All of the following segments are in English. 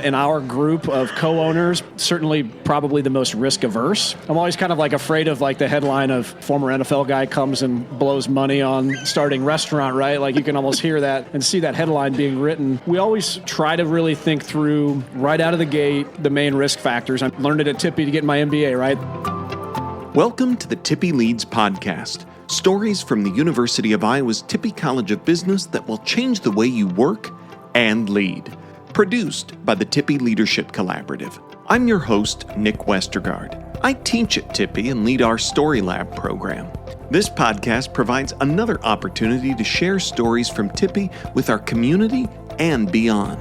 in our group of co-owners, certainly probably the most risk averse. I'm always kind of like afraid of like the headline of former NFL guy comes and blows money on starting restaurant, right? Like you can almost hear that and see that headline being written. We always try to really think through right out of the gate the main risk factors. I learned it at Tippie to get my MBA, right? Welcome to the Tippie Leads podcast. Stories from the University of Iowa's Tippie College of Business that will change the way you work and lead. Produced by the Tippie Leadership Collaborative. I'm your host, Nick Westergaard. I teach at Tippie and lead our Story Lab program. This podcast provides another opportunity to share stories from Tippie with our community and beyond.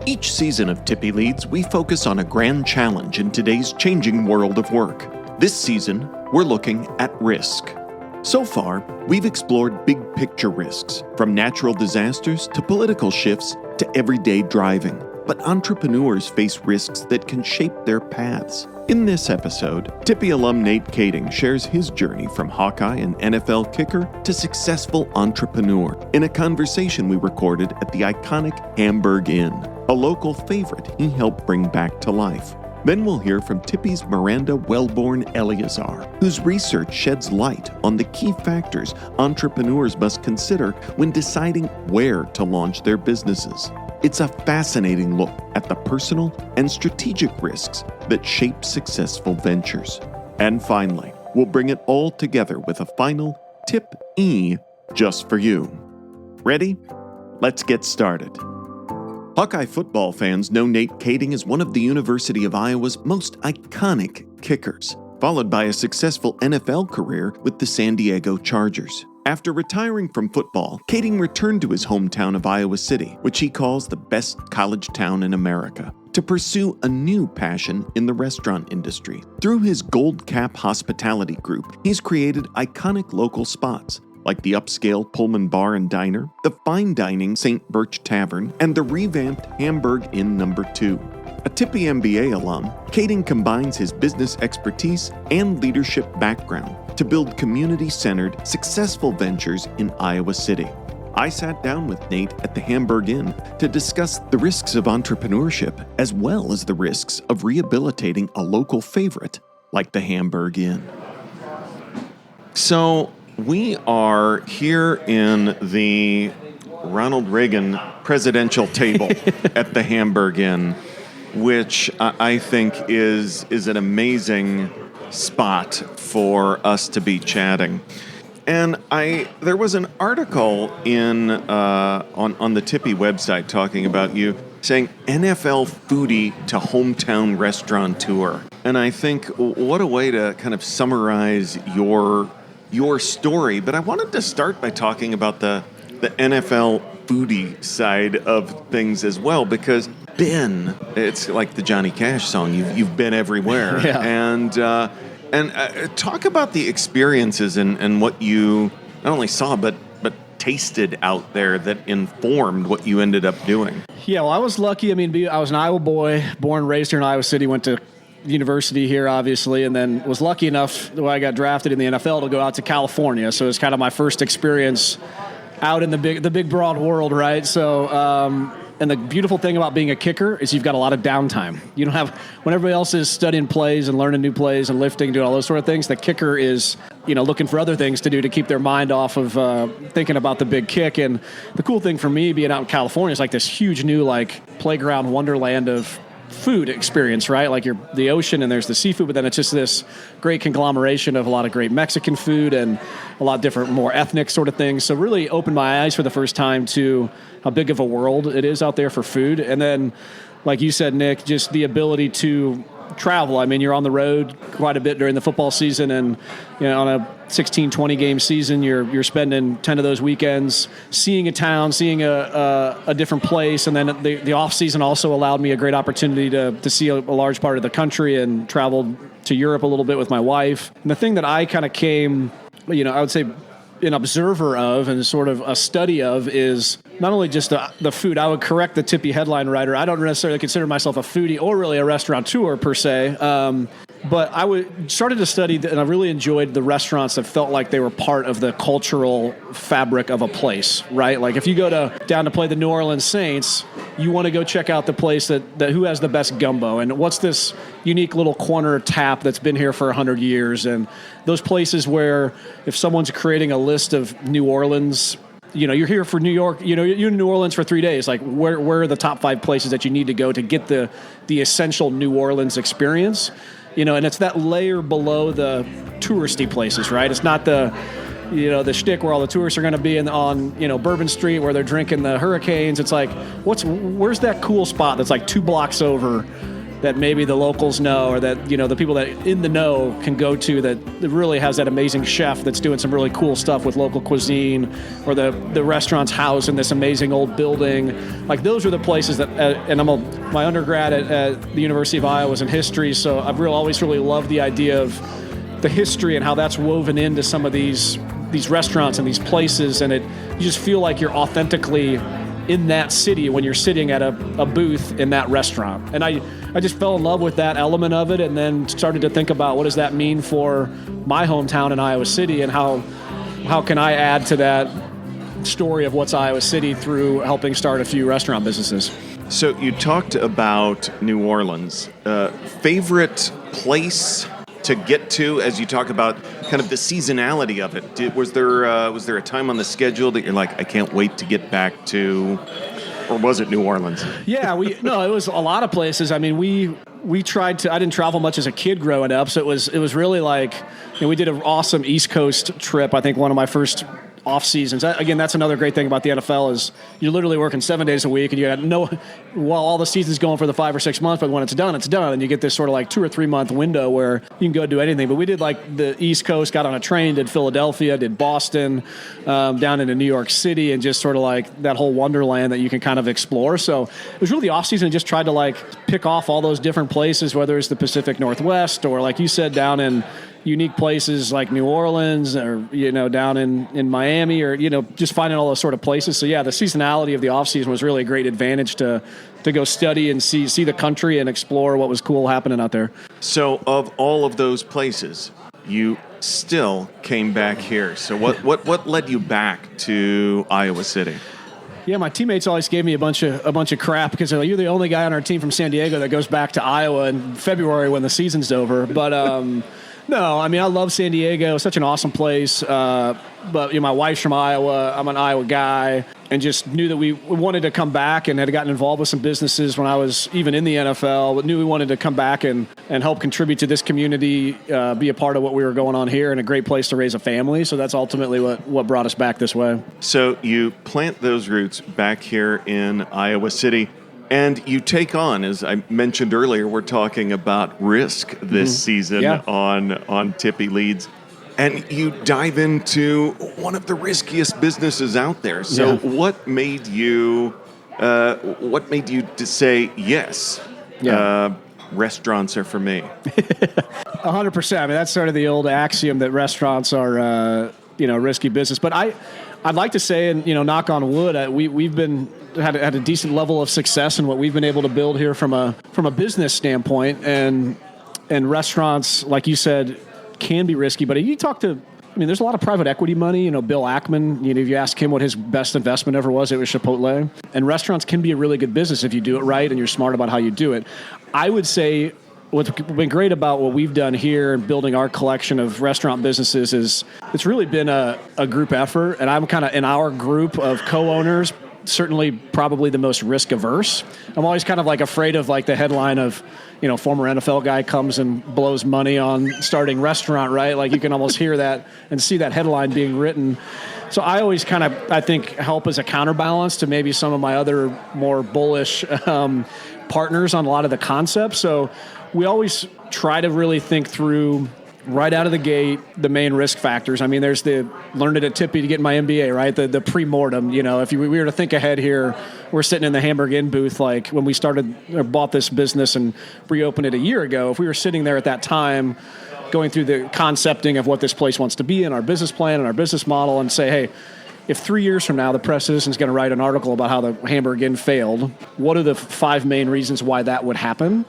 Each season of Tippie Leads, we focus on a grand challenge in today's changing world of work. This season, we're looking at risk. So far, we've explored big picture risks, from natural disasters to political shifts to everyday driving. But entrepreneurs face risks that can shape their paths. In this episode, Tippie alum Nate Kaeding shares his journey from Hawkeye and NFL kicker to successful entrepreneur in a conversation we recorded at the iconic Hamburg Inn, a local favorite he helped bring back to life. Then we'll hear from Tippie's Miranda Welbourne Eleazar, whose research sheds light on the key factors entrepreneurs must consider when deciding where to launch their businesses. It's a fascinating look at the personal and strategic risks that shape successful ventures. And finally, we'll bring it all together with a final Tip E just for you. Ready? Let's get started. Hawkeye football fans know Nate Kaeding as one of the University of Iowa's most iconic kickers, followed by a successful NFL career with the San Diego Chargers. After retiring from football, Kaeding returned to his hometown of Iowa City, which he calls the best college town in America, to pursue a new passion in the restaurant industry. Through his Gold Cap Hospitality Group, he's created iconic local spots like the upscale Pullman Bar and Diner, the fine dining St. Birch Tavern, and the revamped Hamburg Inn No. 2. A Tippie MBA alum, Kaeding combines his business expertise and leadership background to build community-centered, successful ventures in Iowa City. I sat down with Nate at the Hamburg Inn to discuss the risks of entrepreneurship as well as the risks of rehabilitating a local favorite like the Hamburg Inn. So, we are here in the Ronald Reagan presidential table at the Hamburg Inn, which I think is an amazing spot for us to be chatting. And there was an article in on the Tippie website talking about you saying NFL foodie to hometown restaurateur. And I think what a way to kind of summarize your story, but I wanted to start by talking about the NFL foodie side of things as well, because it's like the Johnny Cash song, you've been everywhere. Yeah. And talk about the experiences and what you not only saw but tasted out there that informed what you ended up doing. Yeah, well, I was lucky. I mean, I was an Iowa boy, born and raised here in Iowa City, went to university here, obviously, and then was lucky enough when I got drafted in the NFL to go out to California. So it's kind of my first experience out in the big broad world, right? So, and the beautiful thing about being a kicker is you've got a lot of downtime. You don't have, when everybody else is studying plays and learning new plays and lifting, doing all those sort of things, the kicker is, looking for other things to do to keep their mind off of thinking about the big kick. And the cool thing for me being out in California is like this huge new playground wonderland of food experience, right? Like the ocean and there's the seafood, but then it's just this great conglomeration of a lot of great Mexican food and a lot different, more ethnic sort of things. So really opened my eyes for the first time to how big of a world it is out there for food. And then, like you said, Nick, just the ability to travel. I mean, you're on the road quite a bit during the football season, and on a 16, 20 game season, you're spending 10 of those weekends seeing a town, seeing a different place. And then the off season also allowed me a great opportunity to see a large part of the country, and traveled to Europe a little bit with my wife. And the thing that I kind of came, I would say an observer of and sort of a study of is not only just the food. I would correct the Tippie headline writer. I don't necessarily consider myself a foodie or really a restaurateur per se. But I started to study, and I really enjoyed the restaurants that felt like they were part of the cultural fabric of a place, right? Like if you go down to play the New Orleans Saints, you want to go check out the place that who has the best gumbo, and what's this unique little corner tap that's been here for 100 years, and those places where if someone's creating a list of New Orleans, you're here for New York, you're in New Orleans for 3 days, like where are the top 5 places that you need to go to get the essential New Orleans experience, and it's that layer below the touristy places, right? It's not the shtick where all the tourists are going to be on Bourbon Street where they're drinking the Hurricanes. It's like, where's that cool spot that's like 2 blocks over that maybe the locals know, or that, the people that in the know can go to, that really has that amazing chef that's doing some really cool stuff with local cuisine, or the restaurant's house in this amazing old building. Like, those are the places that, and my undergrad at the University of Iowa was in history, so I've always really loved the idea of the history and how that's woven into some of these restaurants and these places, and you just feel like you're authentically in that city when you're sitting at a booth in that restaurant. And I just fell in love with that element of it, and then started to think about what does that mean for my hometown in Iowa City, and how can I add to that story of what's Iowa City through helping start a few restaurant businesses. So you talked about New Orleans. Favorite place to get to as you talk about kind of the seasonality of it? Was there a time on the schedule that you're like, I can't wait to get back to, or was it New Orleans? Yeah, it was a lot of places. I mean, we tried to, I didn't travel much as a kid growing up, so it was really like, we did an awesome East Coast trip. I think one of my first off seasons. Again, that's another great thing about the NFL is you're literally working 7 days a week, and you got while all the season's going for the 5 or 6 months, but when it's done, and you get this sort of like 2 or 3 month window where you can go do anything. But we did like the East Coast, got on a train, did Philadelphia, did Boston, down into New York City, and just sort of like that whole wonderland that you can kind of explore. So it was really the off season, just tried to like pick off all those different places, whether it's the Pacific Northwest or, like you said, down in unique places like New Orleans, or down in Miami, or just finding all those sort of places. So yeah, the seasonality of the off season was really a great advantage to go study and see the country and explore what was cool happening out there. So of all of those places, you still came back here. So what led you back to Iowa City? Yeah, my teammates always gave me a bunch of crap because they're like, you're the only guy on our team from San Diego that goes back to Iowa in February when the season's over. But no, I mean, I love San Diego. It's such an awesome place. But my wife's from Iowa. I'm an Iowa guy, and just knew that we wanted to come back, and had gotten involved with some businesses when I was even in the NFL, but knew we wanted to come back and help contribute to this community, be a part of what we were going on here, and a great place to raise a family. So that's ultimately what brought us back this way. So you plant those roots back here in Iowa City. And you take on, as I mentioned earlier, we're talking about risk this season on Tippie Leads. And you dive into one of the riskiest businesses out there. So what made you to say, yes, restaurants are for me? 100%. I mean, that's sort of the old axiom that restaurants are, risky business. But I'd like to say, and knock on wood, we've had a decent level of success in what we've been able to build here from a business standpoint, and restaurants, like you said, can be risky. But if you talk to, there's a lot of private equity money. Bill Ackman, if you ask him what his best investment ever was, it was Chipotle. And restaurants can be a really good business if you do it right and you're smart about how you do it. I would say what's been great about what we've done here and building our collection of restaurant businesses is it's really been a group effort. And I'm kind of in our group of co-owners, certainly probably the most risk averse. I'm always kind of like afraid of like the headline of, former NFL guy comes and blows money on starting restaurant, right? Like you can almost hear that and see that headline being written. So I always kind of, I think, help as a counterbalance to maybe some of my other more bullish partners on a lot of the concepts. So we always try to really think through right out of the gate the main risk factors. There's the learned it at Tippie to get my MBA, right? The pre-mortem. If we were to think ahead here, we're sitting in the Hamburg Inn booth, like when we started or bought this business and reopened it a year ago. If we were sitting there at that time, going through the concepting of what this place wants to be and our business plan and our business model, and say, hey, if 3 years from now the press citizen's going to write an article about how the Hamburg Inn failed, what are the 5 main reasons why that would happen?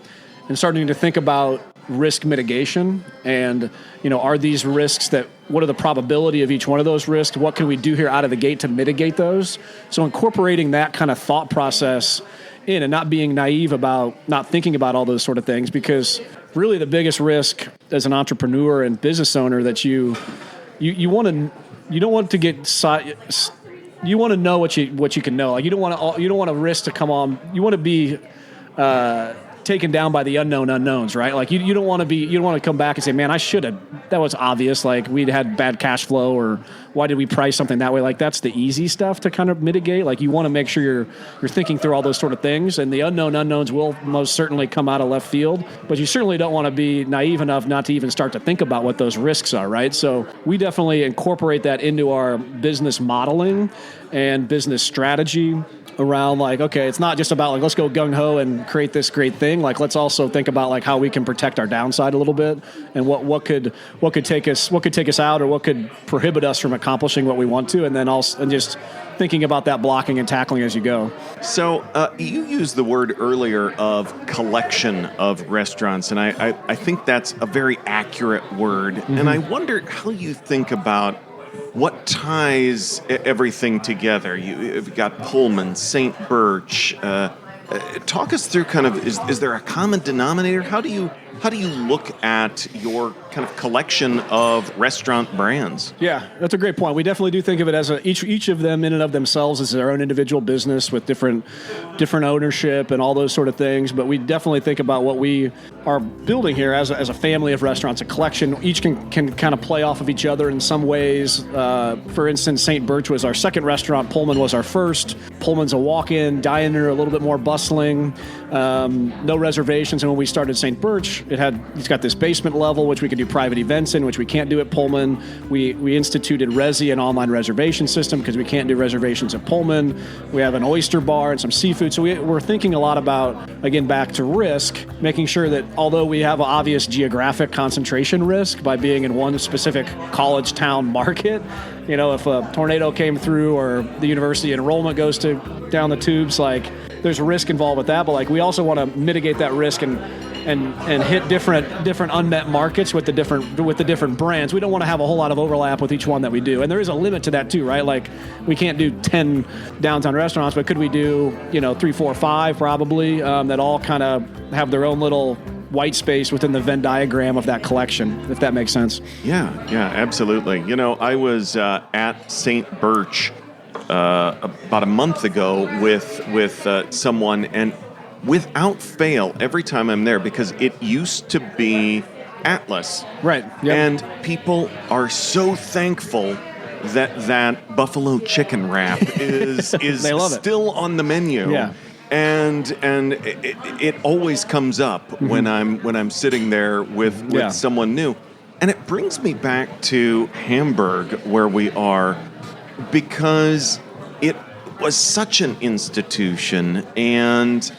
And starting to think about risk mitigation and, are these risks what are the probability of each one of those risks? What can we do here out of the gate to mitigate those? So incorporating that kind of thought process in, and not being naive about not thinking about all those sort of things, because really the biggest risk as an entrepreneur and business owner that you don't want to get you want to know what you can know. Like you don't want to risk to come on. You want to be taken down by the unknown unknowns, right? Like you don't want to come back and say, man, I should have, that was obvious. Like we'd had bad cash flow, or why did we price something that way? Like that's the easy stuff to kind of mitigate. Like you want to make sure you're thinking through all those sort of things, and the unknown unknowns will most certainly come out of left field, but you certainly don't want to be naive enough not to even start to think about what those risks are, right? So we definitely incorporate that into our business modeling and business strategy around like, okay, it's not just about like, let's go gung-ho and create this great thing. Like, let's also think about like how we can protect our downside a little bit, and what could take us out, or what could prohibit us from accomplishing what we want to. And then also, and just thinking about that blocking and tackling as you go. So you used the word earlier of collection of restaurants, and I think that's a very accurate word. Mm-hmm. And I wonder how you think about what ties everything together. You've got Pullman, St. Birch. Talk us through kind of, is there a common denominator? How do you look at your kind of collection of restaurant brands? Yeah, that's a great point. We definitely do think of it as each of them in and of themselves as their own individual business with different ownership and all those sort of things. But we definitely think about what we are building here as a family of restaurants, a collection. Each can kind of play off of each other in some ways. For instance, St. Birch was our second restaurant. Pullman was our first. Pullman's a walk-in diner, a little bit more bustling, no reservations. And when we started St. Birch, it's got this basement level, which we could do private events in, which we can't do at Pullman. We instituted Resi, an online reservation system, because we can't do reservations at Pullman. We have an oyster bar and some seafood. So we're thinking a lot about, again, back to risk, making sure that although we have an obvious geographic concentration risk by being in one specific college town market, if a tornado came through or the university enrollment goes down the tubes, like there's a risk involved with that. But like we also want to mitigate that risk and hit different unmet markets with the different brands. We don't want to have a whole lot of overlap with each one that we do, and there is a limit to that too, right? Like we can't do 10 downtown restaurants, but could we do 3, 4, 5 probably that all kind of have their own little white space within the Venn diagram of that collection, if that makes sense. Yeah, absolutely. I was at St. Birch about a month ago with someone, and without fail, every time I'm there, because it used to be Atlas. Right. Yep. And people are so thankful that buffalo chicken wrap is still on the menu. Yeah. And it always comes up mm-hmm. when I'm sitting there with someone new. And it brings me back to Hamburg, where we are, because it was such an institution, and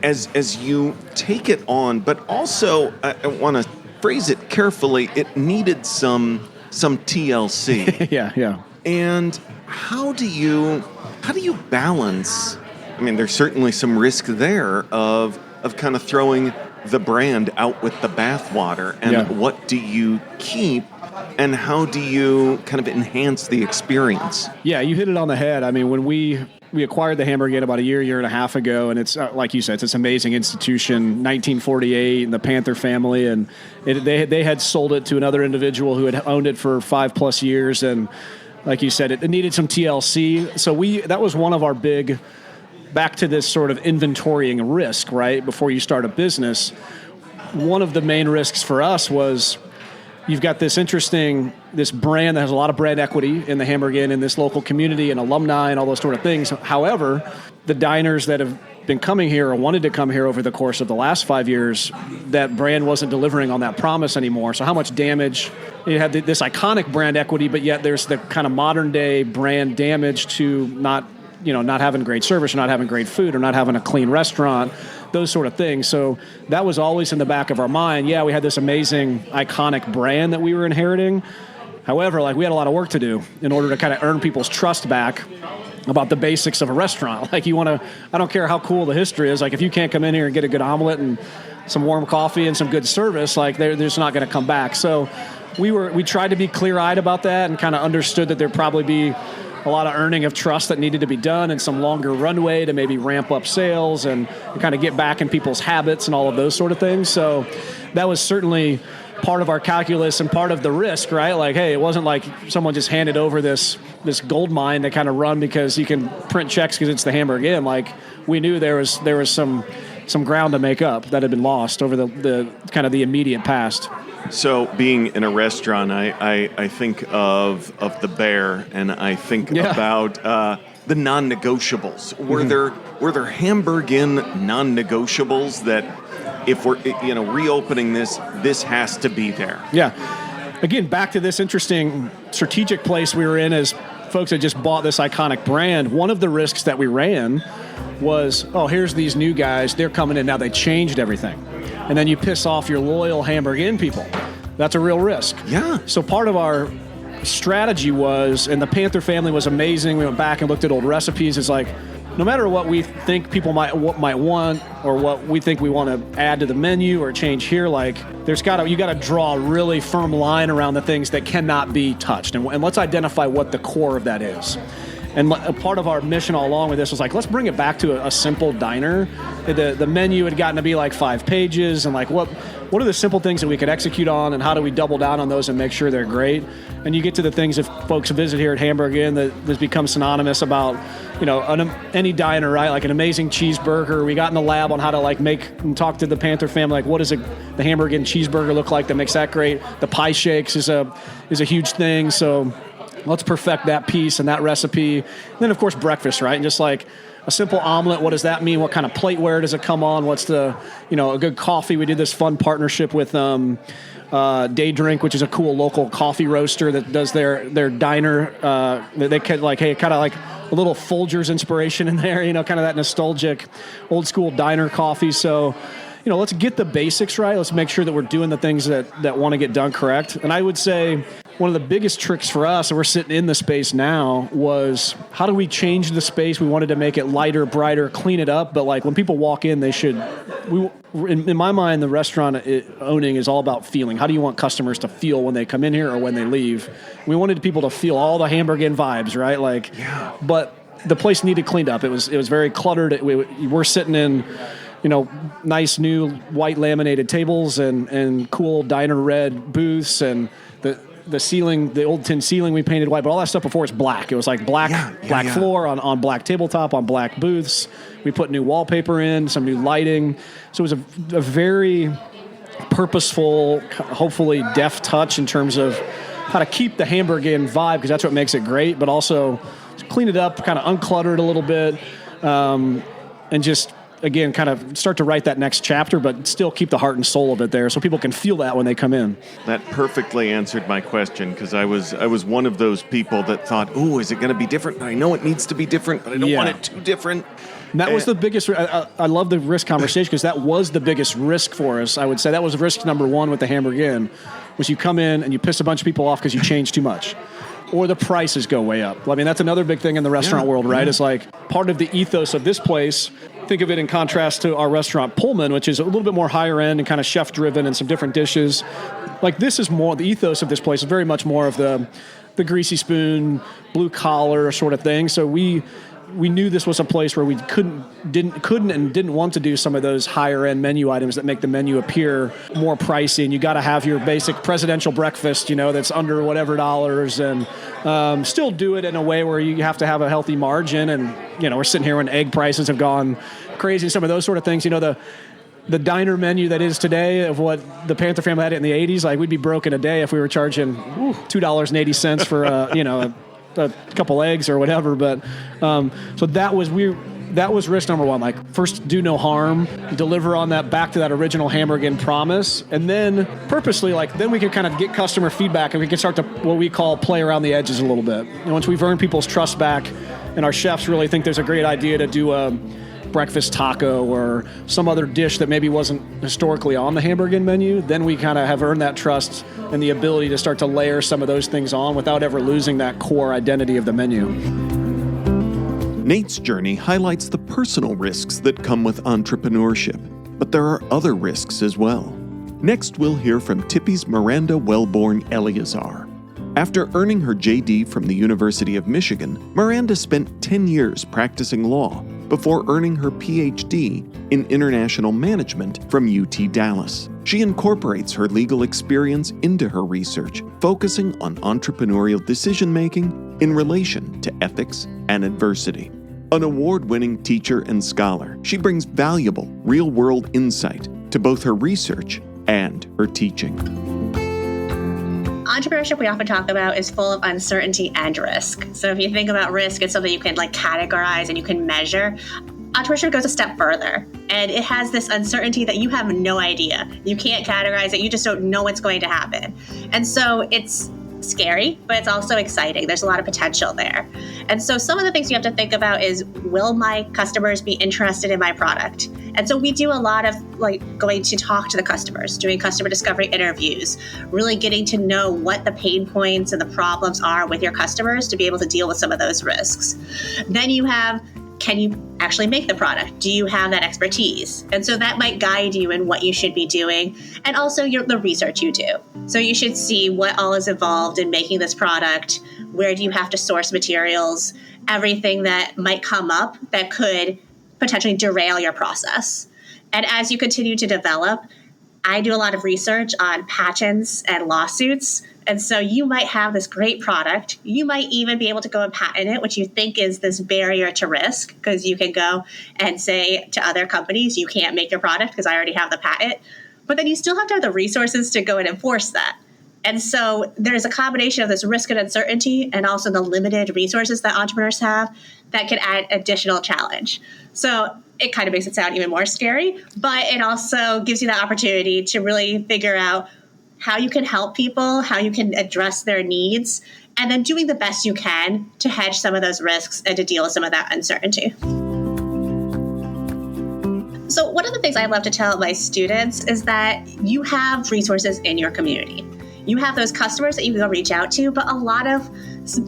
as you take it on, but also I want to phrase it carefully, it needed some TLC. Yeah. And how do you balance? I mean, there's certainly some risk there of kind of throwing the brand out with the bathwater, and what do you keep, and how do you kind of enhance the experience? Yeah, you hit it on the head. I mean, when we acquired the Hamburg Inn about a year and a half ago, and it's like you said, it's this amazing institution, 1948, and the Panther family, and they had sold it to another individual who had owned it for 5+ years, and like you said, it needed some TLC. So that was one of our big, back to this sort of inventorying risk, right? Before you start a business, one of the main risks for us was you've got this brand that has a lot of brand equity in the Hamburg Inn, in this local community, and alumni and all those sort of things. However, the diners that have been coming here or wanted to come here over the course of the last 5 years, that brand wasn't delivering on that promise anymore. So how much damage? You had this iconic brand equity, but yet there's the kind of modern day brand damage to not having great service, or not having great food, or not having a clean restaurant, those sort of things. So that was always in the back of our mind. Yeah, we had this amazing, iconic brand that we were inheriting. However, we had a lot of work to do in order to kind of earn people's trust back about the basics of a restaurant. I don't care how cool the history is. If you can't come in here and get a good omelet and some warm coffee and some good service, they're just not going to come back. So we tried to be clear-eyed about that, and kind of understood that there'd probably be a lot of earning of trust that needed to be done and some longer runway to maybe ramp up sales and kind of get back in people's habits and all of those sort of things. So that was certainly part of our calculus and part of the risk, right? Like, hey, it wasn't like someone just handed over this gold mine to kind of run because you can print checks because it's the Hamburg Inn. Like, we knew there was some ground to make up that had been lost over the kind of the immediate past. So being in a restaurant, I think of the bear, and I think about the non-negotiables. Were there Hamburg Inn non-negotiables that if we're reopening this has to be there? Yeah. Again, back to this interesting strategic place we were in as folks had just bought this iconic brand. One of the risks that we ran was, here's these new guys, they're coming in now, they changed everything. And then you piss off your loyal Hamburg Inn people. That's a real risk. Yeah. So part of our strategy was, and the Panther family was amazing, we went back and looked at old recipes, it's like, no matter what we think people might want or what we think we want to add to the menu or change here, like you got to draw a really firm line around the things that cannot be touched. And let's identify what the core of that is. And a part of our mission all along with this was like, let's bring it back to a simple diner. The menu had gotten to be like 5 pages, and like what are the simple things that we could execute on, and how do we double down on those and make sure they're great? And you get to the things, if folks visit here at Hamburg Inn, that has become synonymous about, any diner, right? Like an amazing cheeseburger. We got in the lab on how to like make and talk to the Panther family, like what does the Hamburg Inn cheeseburger look like that makes that great? The pie shakes is a huge thing. So let's perfect that piece and that recipe. And then, of course, breakfast, right? And just like a simple omelet, what does that mean? What kind of plateware does it come on? What's a good coffee? We did this fun partnership with Day Drink, which is a cool local coffee roaster that does their diner. They could kind of like a little Folgers inspiration in there, kind of that nostalgic old school diner coffee. So, let's get the basics right. Let's make sure that we're doing the things that want to get done correct. And I would say one of the biggest tricks for us, and we're sitting in the space now, was how do we change the space? We wanted to make it lighter, brighter, clean it up. But like when people walk in, in my mind, the restaurant owning is all about feeling. How do you want customers to feel when they come in here or when they leave? We wanted people to feel all the Hamburg Inn vibes, right? But the place needed cleaned up. It was very cluttered. We're sitting in nice new white laminated tables and cool diner red booths, and the ceiling, the old tin ceiling we painted white, but all that stuff before it's black. It was like black floor on black tabletop on black booths. We put new wallpaper in, some new lighting. So it was a very purposeful, hopefully deft touch in terms of how to keep the Hamburg Inn vibe, because that's what makes it great, but also clean it up, kind of unclutter it a little bit, and just, again, kind of start to write that next chapter, but still keep the heart and soul of it there so people can feel that when they come in. That perfectly answered my question, because I was one of those people that thought, is it going to be different? I know it needs to be different, but I don't want it too different. And that was the biggest, I love the risk conversation, because that was the biggest risk for us. I would say that was risk number one with the Hamburg Inn, was you come in and you piss a bunch of people off because you change too much. Or the prices go way up. I mean, that's another big thing in the restaurant world, right? It's like part of the ethos of this place. Think of it in contrast to our restaurant Pullman, which is a little bit more higher end and kind of chef driven and some different dishes. Like, this is more, the ethos of this place is very much more of the greasy spoon, blue collar sort of thing. So we knew this was a place where we couldn't and didn't want to do some of those higher end menu items that make the menu appear more pricey. And you got to have your basic presidential breakfast, that's under whatever dollars, and still do it in a way where you have to have a healthy margin. And, we're sitting here when egg prices have gone crazy, some of those sort of things. The diner menu that is today of what the Panther family had in the 80s, like, we'd be broke in a day if we were charging $2.80 for, a couple eggs or whatever. But so that was risk number one. Like, first, do no harm, deliver on that, back to that original Hamburg Inn promise, and then purposely, then we can kind of get customer feedback, and we can start to what we call play around the edges a little bit. And once we've earned people's trust back, and our chefs really think there's a great idea to do a breakfast taco or some other dish that maybe wasn't historically on the Hamburg Inn menu, then we kind of have earned that trust and the ability to start to layer some of those things on without ever losing that core identity of the menu. Nate's journey highlights the personal risks that come with entrepreneurship, but there are other risks as well. Next, we'll hear from Tippie's Miranda, Welbourne, Eleazar. After earning her JD from the University of Michigan, Miranda spent 10 years practicing law before earning her PhD in international management from UT Dallas. She incorporates her legal experience into her research, focusing on entrepreneurial decision-making in relation to ethics and adversity. An award-winning teacher and scholar, she brings valuable, real-world insight to both her research and her teaching. Entrepreneurship, we often talk about, is full of uncertainty and risk. So if you think about risk, it's something you can categorize and you can measure. Entrepreneurship goes a step further, and it has this uncertainty that you have no idea. You can't categorize it. You just don't know what's going to happen. And so it's scary, but it's also exciting. There's a lot of potential there. And so some of the things you have to think about is, will my customers be interested in my product? And so we do a lot of going to talk to the customers, doing customer discovery interviews, really getting to know what the pain points and the problems are with your customers to be able to deal with some of those risks. Then you have, can you actually make the product? Do you have that expertise? And so that might guide you in what you should be doing, and also the research you do. So you should see what all is involved in making this product. Where do you have to source materials? Everything that might come up that could potentially derail your process. And as you continue to develop, I do a lot of research on patents and lawsuits. And so you might have this great product. You might even be able to go and patent it, which you think is this barrier to risk, because you can go and say to other companies, you can't make your product because I already have the patent. But then you still have to have the resources to go and enforce that. And so there's a combination of this risk and uncertainty and also the limited resources that entrepreneurs have that can add additional challenge. So it kind of makes it sound even more scary, but it also gives you the opportunity to really figure out how you can help people, how you can address their needs, and then doing the best you can to hedge some of those risks and to deal with some of that uncertainty. So one of the things I love to tell my students is that you have resources in your community. You have those customers that you can go reach out to, but a lot of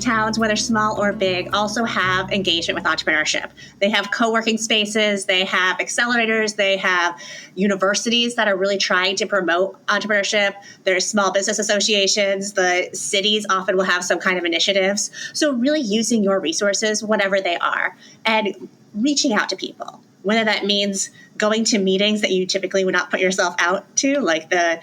towns, whether small or big, also have engagement with entrepreneurship. They have co-working spaces, they have accelerators, they have universities that are really trying to promote entrepreneurship. There's small business associations, the cities often will have some kind of initiatives. So really using your resources, whatever they are, and reaching out to people. Whether that means going to meetings that you typically would not put yourself out to, like the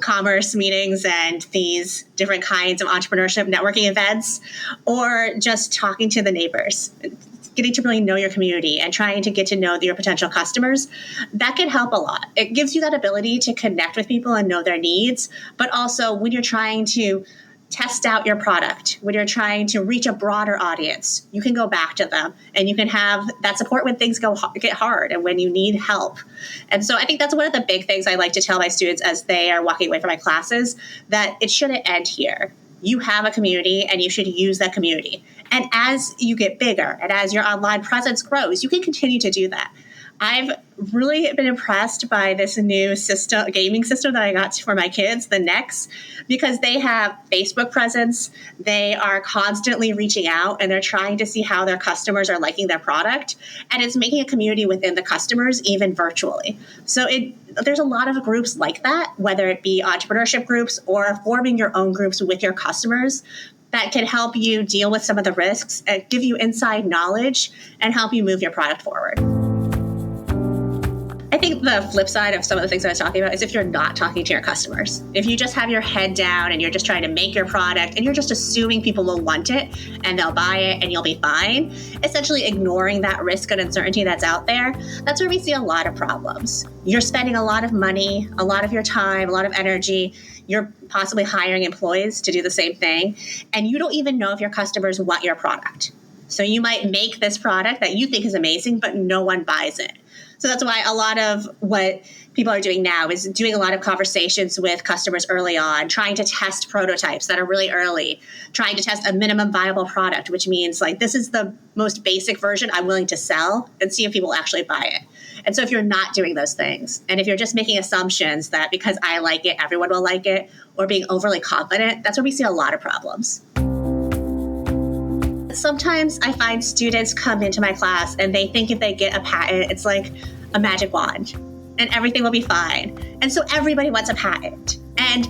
commerce meetings and these different kinds of entrepreneurship networking events, or just talking to the neighbors, getting to really know your community and trying to get to know your potential customers, that can help a lot. It gives you that ability to connect with people and know their needs, but also when you're trying to test out your product, when you're trying to reach a broader audience, you can go back to them and you can have that support when things get hard and when you need help. And so I think that's one of the big things I like to tell my students as they are walking away from my classes, that it shouldn't end here. You have a community and you should use that community. And as you get bigger and as your online presence grows, you can continue to do that. I've really been impressed by this new gaming system that I got for my kids, the Nex, because they have Facebook presence. They are constantly reaching out and they're trying to see how their customers are liking their product. And it's making a community within the customers, even virtually. So there's a lot of groups like that, whether it be entrepreneurship groups or forming your own groups with your customers, that can help you deal with some of the risks and give you inside knowledge and help you move your product forward. I think the flip side of some of the things I was talking about is if you're not talking to your customers. If you just have your head down and you're just trying to make your product and you're just assuming people will want it and they'll buy it and you'll be fine, essentially ignoring that risk and uncertainty that's out there, that's where we see a lot of problems. You're spending a lot of money, a lot of your time, a lot of energy. You're possibly hiring employees to do the same thing, and you don't even know if your customers want your product. So you might make this product that you think is amazing, but no one buys it. So that's why a lot of what people are doing now is doing a lot of conversations with customers early on, trying to test prototypes that are really early, trying to test a minimum viable product, which means this is the most basic version I'm willing to sell, and see if people actually buy it. And so if you're not doing those things, and if you're just making assumptions that because I like it, everyone will like it, or being overly confident, that's where we see a lot of problems. Sometimes I find students come into my class and they think if they get a patent, it's like a magic wand and everything will be fine. And so everybody wants a patent. And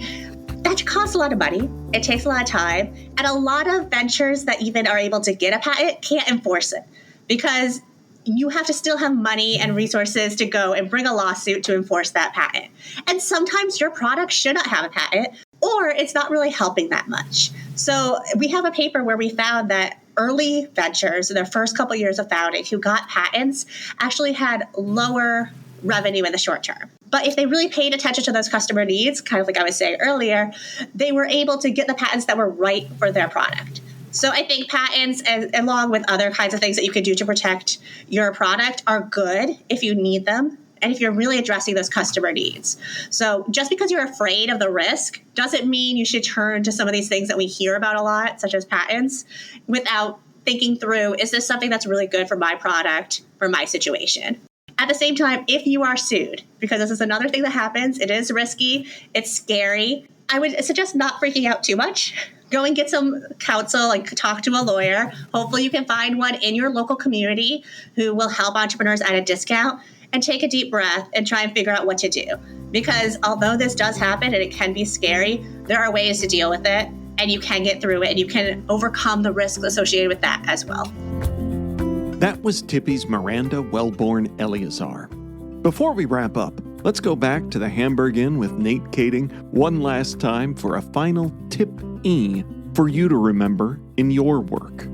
that which costs a lot of money. It takes a lot of time. And a lot of ventures that even are able to get a patent can't enforce it because you have to still have money and resources to go and bring a lawsuit to enforce that patent. And sometimes your product should not have a patent, or it's not really helping that much. So we have a paper where we found that early ventures in their first couple of years of founding who got patents actually had lower revenue in the short term. But if they really paid attention to those customer needs, kind of like I was saying earlier, they were able to get the patents that were right for their product. So I think patents, along with other kinds of things that you can do to protect your product, are good if you need them and if you're really addressing those customer needs. So just because you're afraid of the risk doesn't mean you should turn to some of these things that we hear about a lot, such as patents, without thinking through, is this something that's really good for my product, for my situation? At the same time, if you are sued, because this is another thing that happens, it is risky, it's scary, I would suggest not freaking out too much. Go and get some counsel, like talk to a lawyer. Hopefully you can find one in your local community who will help entrepreneurs at a discount, and take a deep breath and try and figure out what to do. Because although this does happen and it can be scary, there are ways to deal with it, and you can get through it, and you can overcome the risks associated with that as well. That was Tippie's Miranda, Welbourne, Eleazar. Before we wrap up, let's go back to the Hamburg Inn with Nate Kaeding one last time for a final tip-e for you to remember in your work.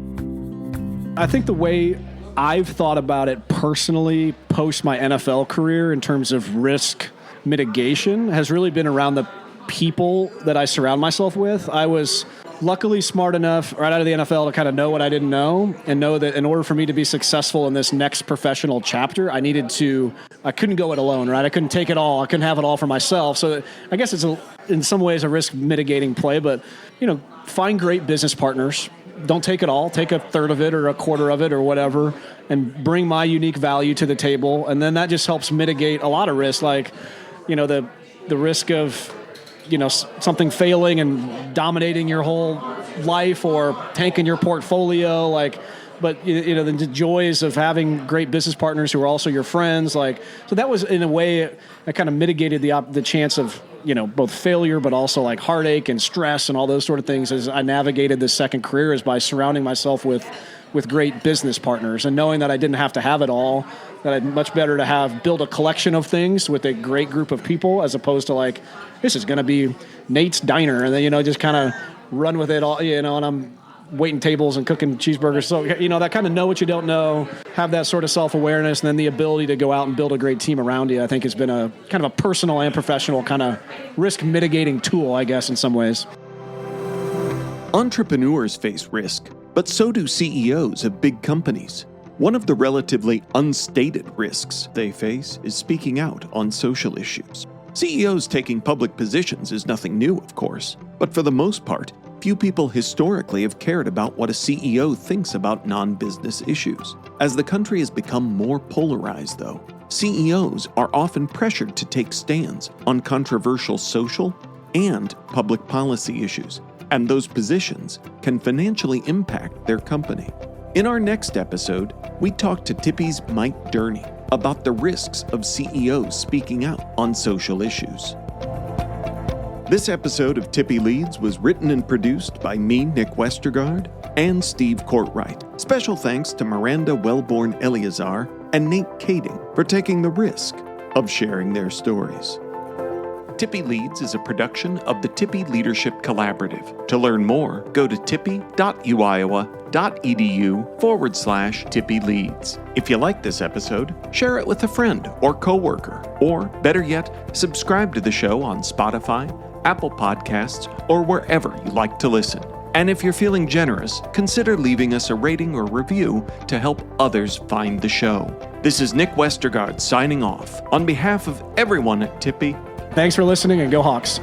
I think the way I've thought about it personally post my NFL career in terms of risk mitigation has really been around the people that I surround myself with. I was luckily smart enough right out of the NFL to kind of know what I didn't know and know that in order for me to be successful in this next professional chapter, I couldn't go it alone, right? I couldn't take it all. I couldn't have it all for myself. So I guess it's in some ways a risk mitigating play, but find great business partners. Don't take it all. Take a third of it or a quarter of it or whatever and bring my unique value to the table. And then that just helps mitigate a lot of risk. Like, the risk of, something failing and dominating your whole life or tanking your portfolio. But the joys of having great business partners who are also your friends. So that was in a way that kind of mitigated the chance of, both failure, but also heartache and stress and all those sort of things as I navigated this second career, is by surrounding myself with great business partners and knowing that I didn't have to have it all, that I'd much better to build a collection of things with a great group of people as opposed to this is going to be Nate's Diner and then, just kind of run with it all, and I'm waiting tables and cooking cheeseburgers. So, that kind of know what you don't know, have that sort of self-awareness, and then the ability to go out and build a great team around you, I think has been a kind of a personal and professional kind of risk mitigating tool, I guess, in some ways. Entrepreneurs face risk, but so do CEOs of big companies. One of the relatively unstated risks they face is speaking out on social issues. CEOs taking public positions is nothing new, of course, but for the most part, few people historically have cared about what a CEO thinks about non-business issues. As the country has become more polarized, though, CEOs are often pressured to take stands on controversial social and public policy issues, and those positions can financially impact their company. In our next episode, we talk to Tippie's Mike Durney about the risks of CEOs speaking out on social issues. This episode of Tippie Leads was written and produced by me, Nick Westergaard, and Steve Courtwright. Special thanks to Miranda, Welbourne, Eleazar, and Nate Kaeding for taking the risk of sharing their stories. Tippie Leads is a production of the Tippie Leadership Collaborative. To learn more, go to tippie.uiowa.edu/Tippie Leads. If you like this episode, share it with a friend or coworker, or better yet, subscribe to the show on Spotify, Apple Podcasts, or wherever you like to listen. And if you're feeling generous, consider leaving us a rating or review to help others find the show. This is Nick Westergaard signing off. On behalf of everyone at Tippie, Thanks for listening, and go Hawks.